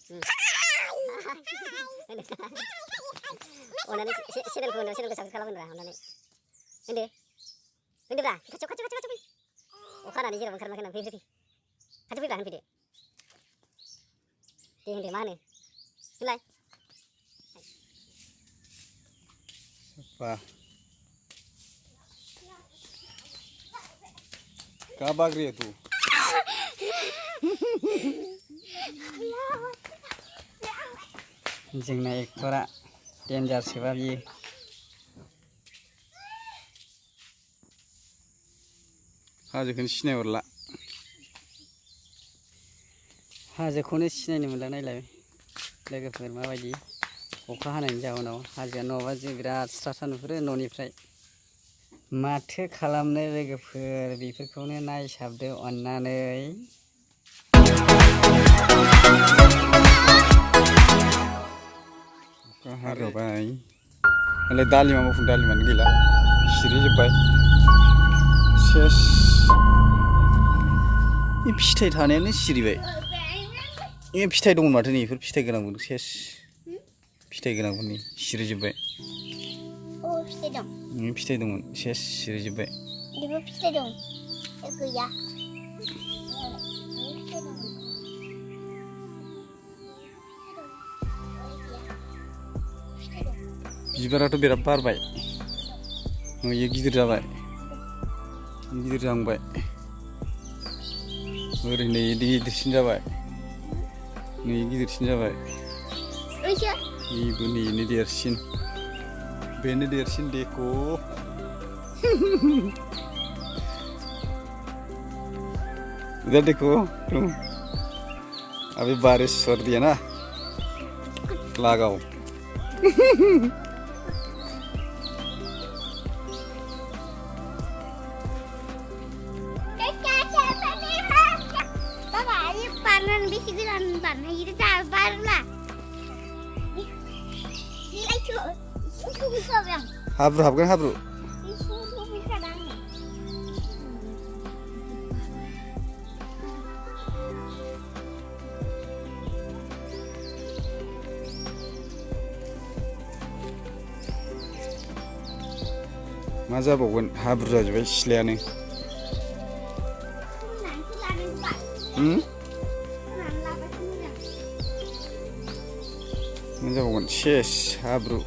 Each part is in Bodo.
Onani channel ko subscribe खालामोब्रा अननानै होनदोब्रा खाथियाव फै अखानानै जेराव ओंखारना फै खाथियाव फैब्रा होनफैदो दे होनदो मा होनो होनलाय बा कहाँ भाग रही है तू? जोंना एक्टरा डेन्जार सोबा बियो हाजोखौनो सिनायहरला हाजोखौनो सिनायनो मोनला नायलाय लोगोफोर माबायदि अखा हानायनि जाउनाव हाजोआ नङाबा जों बिराद स्रा स्रा नुहुरो न'निफ्राय माथो खालामनो लोगोफोर बेफोरखौनो नायसाबदो अन्नानै अखा हागाबाय मालाय दालिमा मावफुं दालिमानो गैला सिरिजोब्बाय सेस बे फिथाइ थानायानो सिरिबाय बे फिथाइ दंमोन माथो नै बेफोर फिथाइ गोनांमोन सेस फिथाइ गोनांफोरनि सिरिजोब्बाय फिथाइ दंमोन सेस सिरिजोब्बाय बेबो फिथाइ दं गैया बिबाराथ' बिराद बारबाय इयो गिदिर जाबाय गिदिर जाहांबाय ओरैनो गिदिरसिन जाबाय नै गिदिरसिन जाबाय बेबो नैनो देरसिन बेनो देरसिन देखो इधर देखो तुम अभी बारिश हो रही है ना लगाओ हाब्रु हाबगोन हाब्रु मा जाबावगोन हाब्रु जाजोब्बाय सिथ्लायानो मा जाबावगोन सेस हाब्रु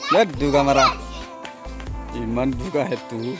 Lihat duga marah, iman duga itu.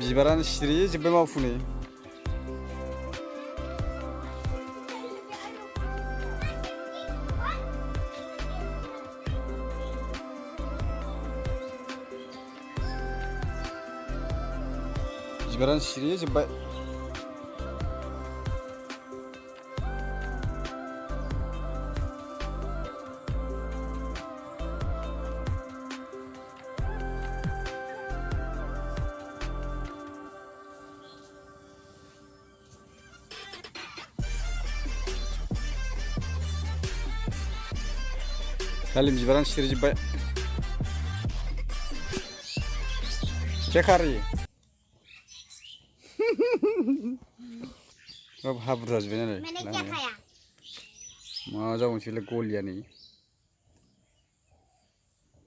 बिबारानो सिरिजोब्बाय मावफुनै बिबारानो सिरिजोब्बाय दालिम बिबारानो सिरिजोब्बाय जेखारि अब हाब्रु जाजोब्बाय नालाय मैंने क्या खाया मा जाबावनोसैलाय गलिया नै